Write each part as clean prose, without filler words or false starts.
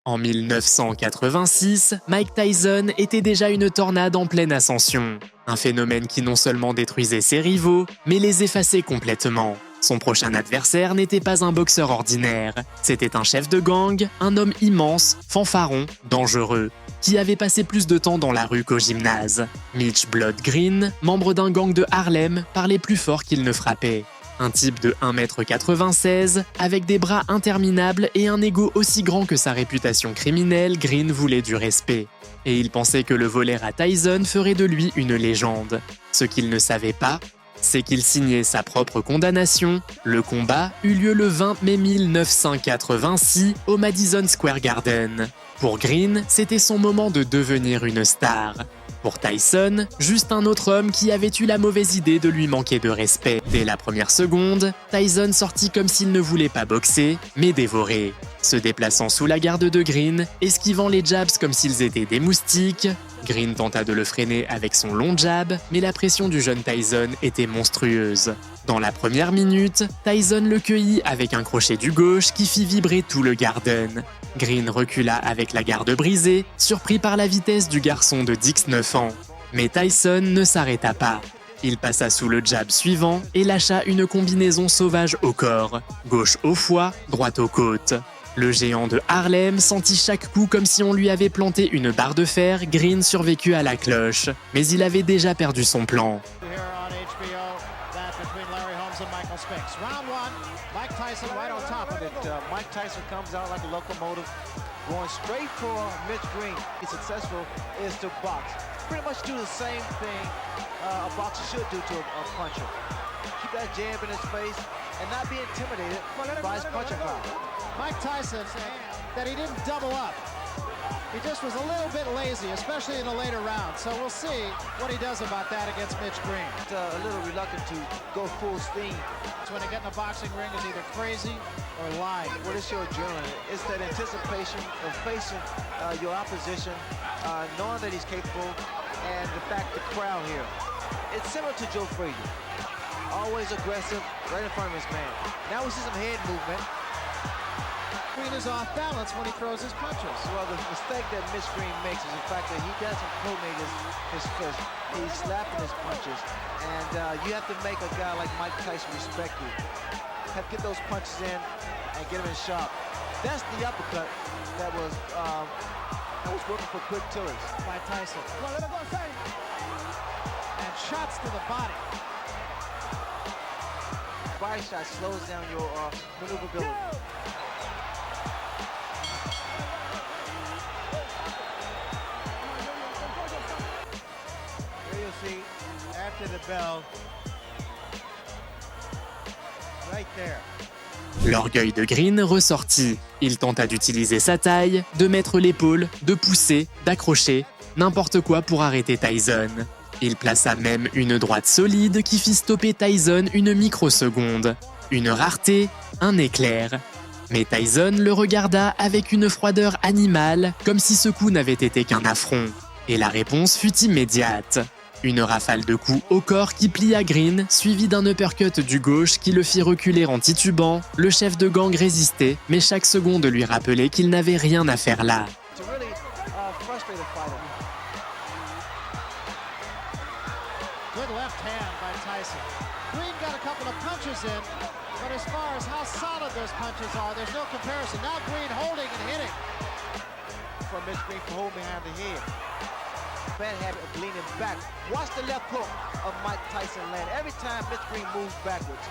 En 1986, Mike Tyson était déjà une tornade en pleine ascension. Un phénomène qui non seulement détruisait ses rivaux, mais les effaçait complètement. Son prochain adversaire n'était pas un boxeur ordinaire. C'était un chef de gang, un homme immense, fanfaron, dangereux, qui avait passé plus de temps dans la rue qu'au gymnase. Mitch Blood Green, membre d'un gang de Harlem, parlait plus fort qu'il ne frappait. Un type de 1,96 m, avec des bras interminables et un ego aussi grand que sa réputation criminelle, Green voulait du respect. Et il pensait que le voler à Tyson ferait de lui une légende. Ce qu'il ne savait pas, c'est qu'il signait sa propre condamnation. Le combat eut lieu le 20 mai 1986 au Madison Square Garden. Pour Green, c'était son moment de devenir une star. Pour Tyson, juste un autre homme qui avait eu la mauvaise idée de lui manquer de respect. Dès la première seconde, Tyson sortit comme s'il ne voulait pas boxer, mais dévorer. Se déplaçant sous la garde de Green, esquivant les jabs comme s'ils étaient des moustiques, Green tenta de le freiner avec son long jab, mais la pression du jeune Tyson était monstrueuse. Dans la première minute, Tyson le cueillit avec un crochet du gauche qui fit vibrer tout le Garden. Green recula avec la garde brisée, surpris par la vitesse du garçon de 19 ans. Mais Tyson ne s'arrêta pas. Il passa sous le jab suivant et lâcha une combinaison sauvage au corps, gauche au foie, droite aux côtes. Le géant de Harlem sentit chaque coup comme si on lui avait planté une barre de fer. Green survécut à la cloche, mais il avait déjà perdu son plan. Mike Tyson comes out like a locomotive, going straight for Mitch Green. He's successful is to box. Pretty much do the same thing a boxer should do to a puncher. Keep that jab in his face and not be intimidated by his punching power. Mike Tyson said that he didn't double up. He just was a little bit lazy, especially in the later rounds. So we'll see what he does about that against Mitch Green. A little reluctant to go full steam. So when they get in the boxing ring, is either crazy or lying. What is your adrenaline? It's that anticipation of facing your opposition, knowing that he's capable, and the fact the crowd here. It's similar to Joe Frazier. Always aggressive, right in front of his man. Now we see some head movement. Green is off balance when he throws his punches. Well, the mistake that Mitch Green makes is the fact that he doesn't coordinate his fist. He's slapping his punches. And you have to make a guy like Mike Tyson respect you. Have to get those punches in and get him in sharp. That's the uppercut that was working for Quick Tillers. By Tyson. And shots to the body. Body shot slows down your maneuverability. See, after the bell, right there. L'orgueil de Green ressortit. Il tenta d'utiliser sa taille, de mettre l'épaule, de pousser, d'accrocher, n'importe quoi pour arrêter Tyson. Il plaça même une droite solide qui fit stopper Tyson une microseconde. Une rareté, un éclair. Mais Tyson le regarda avec une froideur animale, comme si ce coup n'avait été qu'un affront. Et la réponse fut immédiate. Une rafale de coups au corps qui plia Green, suivie d'un uppercut du gauche qui le fit reculer en titubant. Le chef de gang résistait, mais chaque seconde lui rappelait qu'il n'avait rien à faire là. Good left hand by Tyson. Green got a couple of punches in, but as far as how solid those punches are, there's no comparison. Now Green holding and hitting. From Mitch Green for holding behind the head. Bad habit of leaning back. Watch the left hook of Mike Tyson land every time Mitch Green moves backwards.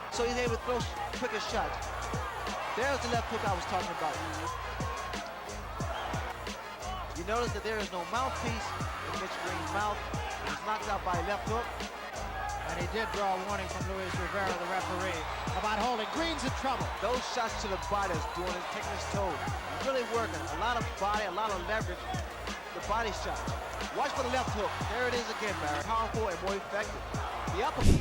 So he's able to throw quicker shots. There's the left hook I was talking about. You notice that there is no mouthpiece in Mitch Green's mouth. He was knocked out by a left hook. And he did draw a warning from Luis Rivera, the referee, about holding. Green's in trouble. Those shots to the body is doing it, taking his toll. Really working. A lot of body, a lot of leverage. The body shot. Watch for the left hook. There it is again, Barry. Powerful and more effective.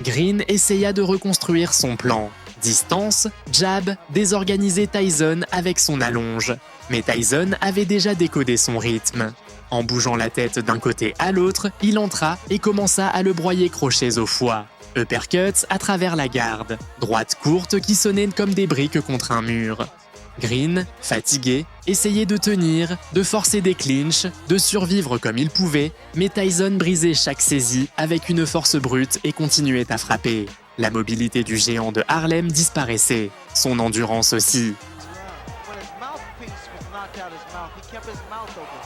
Green essaya de reconstruire son plan. Distance, jab, désorganiser Tyson avec son allonge. Mais Tyson avait déjà décodé son rythme. En bougeant la tête d'un côté à l'autre, il entra et commença à le broyer crochets au foie. Uppercuts à travers la garde. Droite courte qui sonnait comme des briques contre un mur. Green, fatigué, essayait de tenir, de forcer des clinches, de survivre comme il pouvait, mais Tyson brisait chaque saisie avec une force brute et continuait à frapper. La mobilité du géant de Harlem disparaissait, son endurance aussi. When his mouthpiece was knocked out his mouth, he kept his mouth open.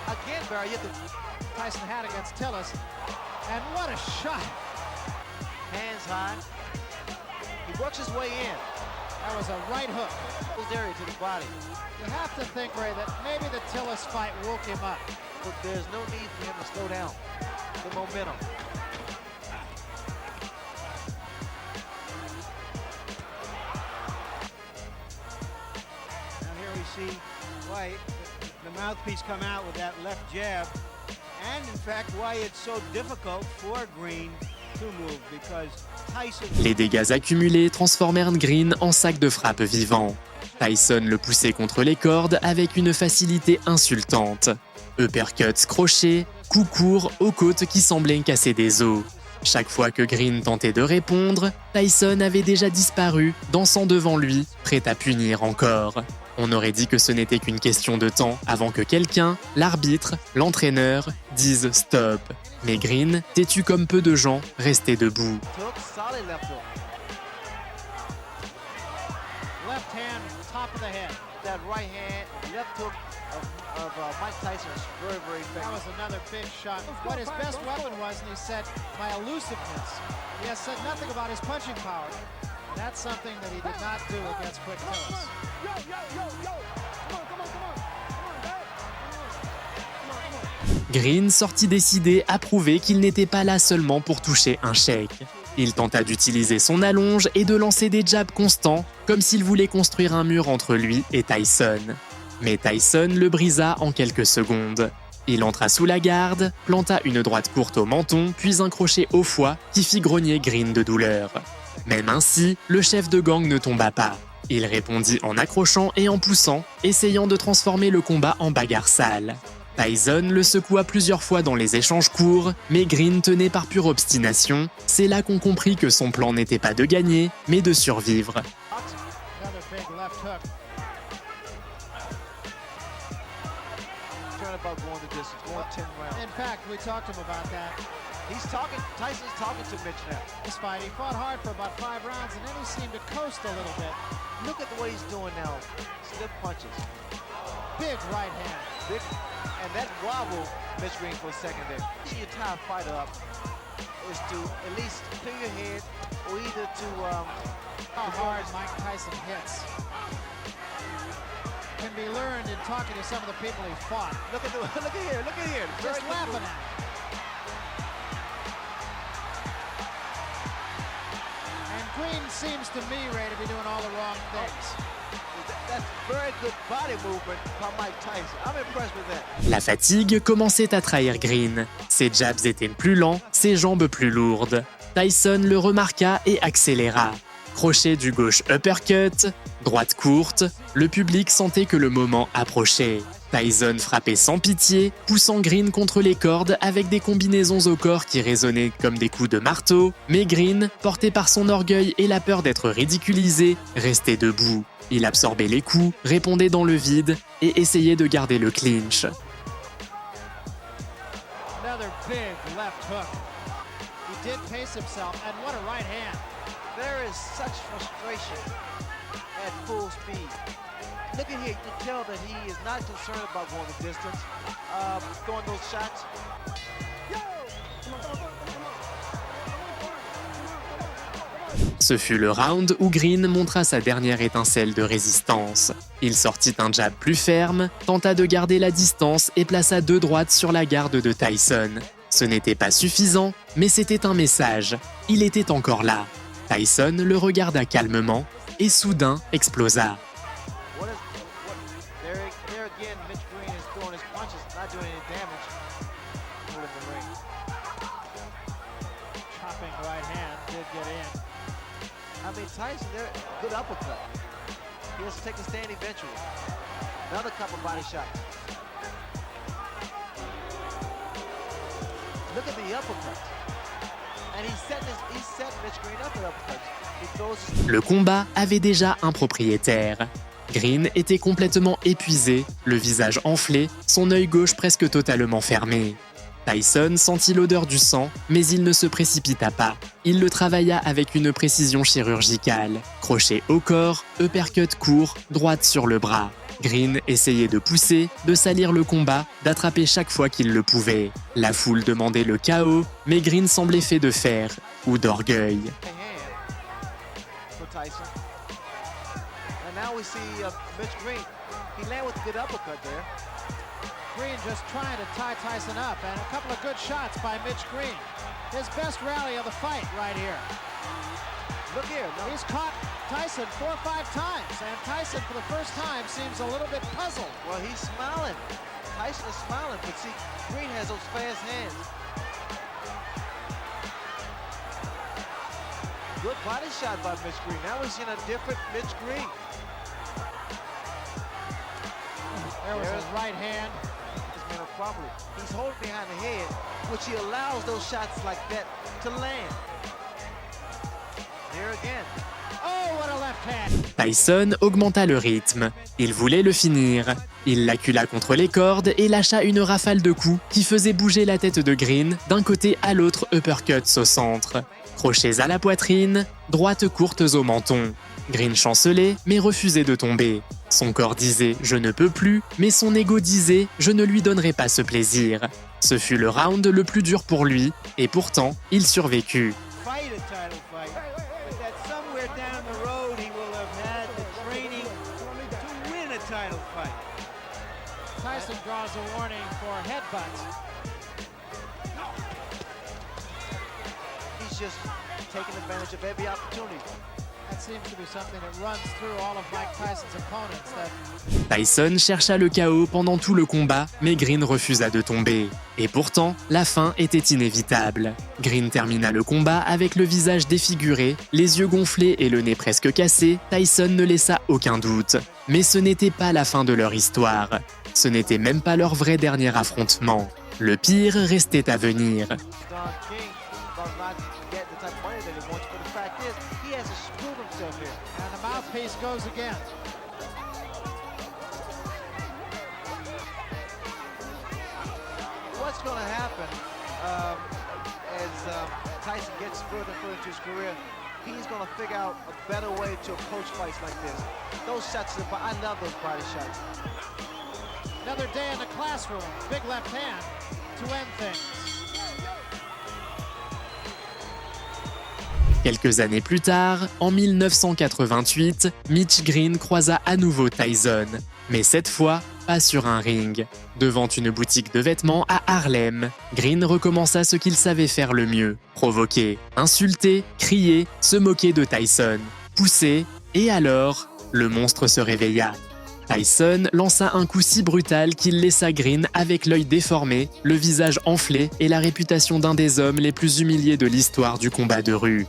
Again, Barry, you have to Tyson had against Tillis. And what a shot. hands high. He works his way in. That was a right hook. Closed area to the body. You have to think, Ray, that maybe the Tillis fight woke him up. But there's no need for him to slow down. The momentum. Now here we see White, the mouthpiece come out with that left jab. And in fact, why it's so difficult for Green to move because Tyson... Les dégâts accumulés transformèrent Green en sac de frappe vivant. Tyson le poussait contre les cordes avec une facilité insultante. Uppercuts, crochets, coups courts aux côtes qui semblaient casser des os. Chaque fois que Green tentait de répondre, Tyson avait déjà disparu, dansant devant lui, prêt à punir encore. On aurait dit que ce n'était qu'une question de temps avant que quelqu'un, l'arbitre, l'entraîneur, dise stop. Mais Green, têtu comme peu de gens, restait debout. Hook, solid left hook. Left hand, top of the head. That right hand, left hook of Mike Tyson is very, very That effective. was another big shot. What his best weapon was, and he said, my elusiveness. He has said nothing about his punching power. That's something that he did not do against Quick Tillis. Green sortit décidé à prouver qu'il n'était pas là seulement pour toucher un chèque. Il tenta d'utiliser son allonge et de lancer des jabs constants, comme s'il voulait construire un mur entre lui et Tyson. Mais Tyson le brisa en quelques secondes. Il entra sous la garde, planta une droite courte au menton, puis un crochet au foie qui fit grogner Green de douleur. Même ainsi, le chef de gang ne tomba pas. Il répondit en accrochant et en poussant, essayant de transformer le combat en bagarre sale. Tyson le secoua plusieurs fois dans les échanges courts, mais Green tenait par pure obstination. C'est là qu'on comprit que son plan n'était pas de gagner, mais de survivre. Another big left hook. Turn about going the distance, going 10 rounds. In fact, we talked to him about that. Tyson's talking to Mitch now. This fight, he fought hard for about 5 rounds, and then he seemed to coast a little bit. Look at the way he's doing now. Slip punches. Big right hand. Big, and that wobble, Mitch Green, for a second there. You tie a fighter up is to at least clear your head, or either to How hard Mike Tyson hits can be learned in talking to some of the people he fought. look at here. Just laughing at him. And Green seems to me, Ray, to be doing all the wrong things. That's very good body movement by Mike Tyson. I'm impressed with that. La fatigue commençait à trahir Green. Ses jabs étaient plus lents, ses jambes plus lourdes. Tyson le remarqua et accéléra. Crochet du gauche uppercut, droite courte, le public sentait que le moment approchait. Tyson frappait sans pitié, poussant Green contre les cordes avec des combinaisons au corps qui résonnaient comme des coups de marteau, mais Green, porté par son orgueil et la peur d'être ridiculisé, restait debout. Il absorbait les coups, répondait dans le vide et essayait de garder le clinch. Another big left hook. He did pace himself, and what a right hand. There is such frustration at full speed. Look at here, you can tell that he is not concerned about going the distance, throwing those shots. Ce fut le round où Green montra sa dernière étincelle de résistance. Il sortit un jab plus ferme, tenta de garder la distance et plaça 2 droites sur la garde de Tyson. Ce n'était pas suffisant, mais c'était un message. Il était encore là. Tyson le regarda calmement et soudain explosa. There again, Mitch Green is throwing his punches, not doing any damage. Put him in the ring. Chopping right hand did get in. I mean, Tyson, there, good uppercut. He has to take a stand eventually. Another couple body shots. Look at the uppercut. And he's set Mitch Green up with uppercuts. He throws his... Le combat avait déjà un propriétaire. Green était complètement épuisé, le visage enflé, son œil gauche presque totalement fermé. Tyson sentit l'odeur du sang, mais il ne se précipita pas. Il le travailla avec une précision chirurgicale. Crochet au corps, uppercut court, droite sur le bras. Green essayait de pousser, de salir le combat, d'attraper chaque fois qu'il le pouvait. La foule demandait le KO, mais Green semblait fait de fer ou d'orgueil. For Tyson. And now we see Mitch Green. He landed with a good uppercut there. Green just trying to tie Tyson up, and a couple of good shots by Mitch Green. His best rally of the fight right here. Look here. No, He's caught Tyson 4 or 5 times, and Tyson for the first time seems a little bit puzzled. well, he's smiling. Tyson is smiling, but see, Green has those fast hands. Good body shot by Mitch Green. Now we're seeing a different Mitch Green. There was his right hand. This man will probably. He's holding behind the head, which he allows those shots like that to land. There again. Oh, what a left hand. Tyson augmenta le rythme. Il voulait le finir. Il l'acula contre les cordes et lâcha une rafale de coups qui faisait bouger la tête de Green d'un côté à l'autre, uppercuts au centre. Crochets à la poitrine, droites courtes au menton. Green chancelait, mais refusait de tomber. Son corps disait « je ne peux plus », mais son ego disait « je ne lui donnerai pas ce plaisir ». Ce fut le round le plus dur pour lui, et pourtant, il survécut. Fight a title fight, but that somewhere down the road he will have had the training to win a title fight. Tyson draws a warning for headbutts. He's just taking advantage of every opportunity. That seems to be something that runs through all of Mike Tyson's opponents. Tyson chercha le KO pendant tout le combat, mais Green refusa de tomber. Et pourtant, la fin était inévitable. Green termina le combat avec le visage défiguré, les yeux gonflés et le nez presque cassé. Tyson ne laissa aucun doute. Mais ce n'était pas la fin de leur histoire. Ce n'était même pas leur vrai dernier affrontement. Le pire restait à venir. Don King about not getting the type of money that he wants, but the fact is, he has to prove himself here. And the mouthpiece goes again. What's going to happen as Tyson gets further and further into his career? He's going to figure out a better way to approach fights like this. Those shots, I love those body shots. Another day in the classroom. Big left hand to end things. Quelques années plus tard, en 1988, Mitch Green croisa à nouveau Tyson. Mais cette fois, pas sur un ring. Devant une boutique de vêtements à Harlem, Green recommença ce qu'il savait faire le mieux. Provoquer, insulter, crier, se moquer de Tyson, pousser, et alors, le monstre se réveilla. Tyson lança un coup si brutal qu'il laissa Green avec l'œil déformé, le visage enflé et la réputation d'un des hommes les plus humiliés de l'histoire du combat de rue.